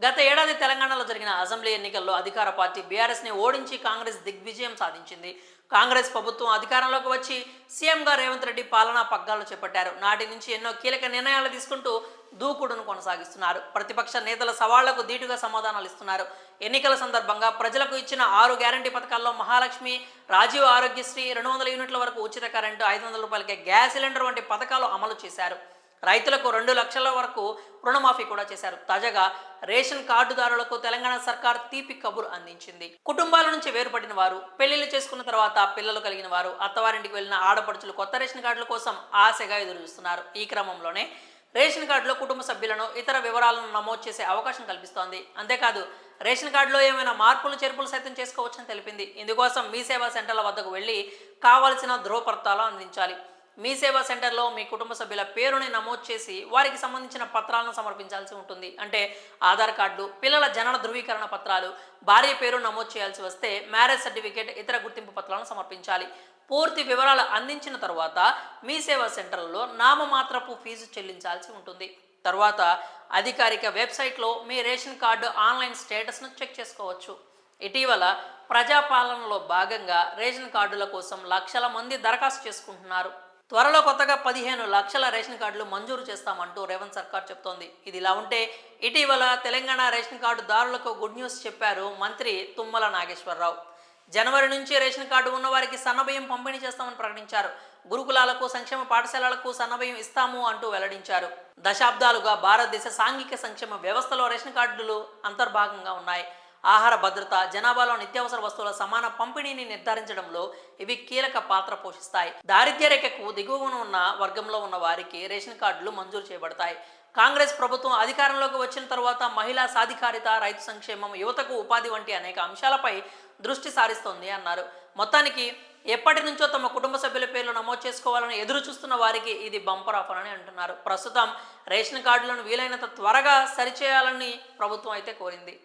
గత ఏడాది తెలంగాణలో జరిగిన అసెంబ్లీ ఎన్నికల్లో అధికార పార్టీ బీఆర్ఎస్ని ఓడించి కాంగ్రెస్ దిగ్విజయం సాధించింది. కాంగ్రెస్ ప్రభుత్వం అధికారంలోకి వచ్చి సీఎంగా రేవంత్ రెడ్డి పాలనా పగ్గాలు చేపట్టారు. నాటి నుంచి ఎన్నో కీలక నిర్ణయాలు తీసుకుంటూ దూకుడును కొనసాగిస్తున్నారు. ప్రతిపక్ష నేతల సవాళ్లకు ధీటుగా సమాధానాలు ఇస్తున్నారు. ఎన్నికల సందర్భంగా ప్రజలకు ఇచ్చిన 6 గ్యారంటీ పథకాల్లో మహాలక్ష్మి, రాజీవ్ ఆరోగ్యశ్రీ, 200 యూనిట్ల వరకు ఉచిత కరెంటు, 500 రూపాయలకే గ్యాస్ సిలిండర్ వంటి పథకాలు అమలు చేశారు. రైతులకు 2 లక్షల వరకు రుణమాఫీ కూడా చేశారు. తాజాగా రేషన్ కార్డుదారులకు తెలంగాణ సర్కార్ తీపి కబురు అందించింది. కుటుంబాల నుంచి వేరుపడిన వారు, పెళ్లిళ్లు చేసుకున్న తర్వాత పిల్లలు కలిగిన వారు, అత్తవారింటికి వెళ్లిన ఆడపడుచులు కొత్త రేషన్ కార్డుల కోసం ఆశగా ఎదురుచూస్తున్నారు. ఈ క్రమంలోనే రేషన్ కార్డులో కుటుంబ సభ్యులను, ఇతర వివరాలను నమోదు చేసే అవకాశం కల్పిస్తోంది. అంతేకాదు రేషన్ కార్డులో ఏమైనా మార్పులు చేర్పులు సైతం చేసుకోవచ్చని తెలిపింది. ఇందుకోసం మీ సేవా సెంటర్ల వద్దకు వెళ్లి కావాల్సిన ధృవపత్రాలు అందించాలి. మీ సేవా సెంటర్లో మీ కుటుంబ సభ్యుల పేరుని నమోదు చేసి వారికి సంబంధించిన పత్రాలను సమర్పించాల్సి ఉంటుంది. అంటే ఆధార్ కార్డు, పిల్లల జనన ధృవీకరణ పత్రాలు, భార్య పేరు నమోదు చేయాల్సి వస్తే మ్యారేజ్ సర్టిఫికేట్, ఇతర గుర్తింపు పత్రాలను సమర్పించాలి. పూర్తి వివరాలు అందించిన తరువాత మీ సేవా సెంటర్లలో నామమాత్రపు ఫీజు చెల్లించాల్సి ఉంటుంది. తర్వాత అధికారిక వెబ్సైట్లో మీ రేషన్ కార్డు ఆన్లైన్ స్టేటస్ను చెక్ చేసుకోవచ్చు. ఇటీవల ప్రజాపాలనలో భాగంగా రేషన్ కార్డుల కోసం లక్షల మంది దరఖాస్తు చేసుకుంటున్నారు. త్వరలో కొత్తగా 15 లక్షల రేషన్ కార్డులు మంజూరు చేస్తామంటూ రేవంత్ సర్కార్ చెప్తోంది. ఇది ఇలా ఉంటే ఇటీవల తెలంగాణ రేషన్ కార్డుదారులకు గుడ్ న్యూస్ చెప్పారు మంత్రి తుమ్మల నాగేశ్వరరావు. జనవరి నుంచి రేషన్ కార్డు ఉన్న వారికి సన్నబియ్యం పంపిణీ చేస్తామని ప్రకటించారు. గురుకులాలకు, సంక్షేమ పాఠశాలలకు సన్నబియ్యం ఇస్తాము అంటూ వెల్లడించారు. దశాబ్దాలుగా భారతదేశ సాంఘిక సంక్షేమ వ్యవస్థలో రేషన్ కార్డులు అంతర్భాగంగా ఉన్నాయి. ఆహార భద్రత, జనాభాలో నిత్యావసర వస్తువుల సమాన పంపిణీని నిర్ధారించడంలో ఇవి కీలక పాత్ర పోషిస్తాయి. దారిద్ర్య రేఖకు దిగువన ఉన్న వర్గంలో ఉన్న వారికి రేషన్ కార్డులు మంజూరు చేయబడతాయి. కాంగ్రెస్ ప్రభుత్వం అధికారంలోకి వచ్చిన తర్వాత మహిళా సాధికారిత, రైతు సంక్షేమం, యువతకు ఉపాధి వంటి అనేక అంశాలపై దృష్టి సారిస్తోంది అన్నారు. మొత్తానికి ఎప్పటి నుంచో తమ కుటుంబ సభ్యుల పేర్లు నమోదు చేసుకోవాలని ఎదురు చూస్తున్న వారికి ఇది బంపర్ ఆఫర్ అని అంటున్నారు. ప్రస్తుతం రేషన్ కార్డులను వీలైనంత త్వరగా సరిచేయాలని ప్రభుత్వం అయితే కోరింది.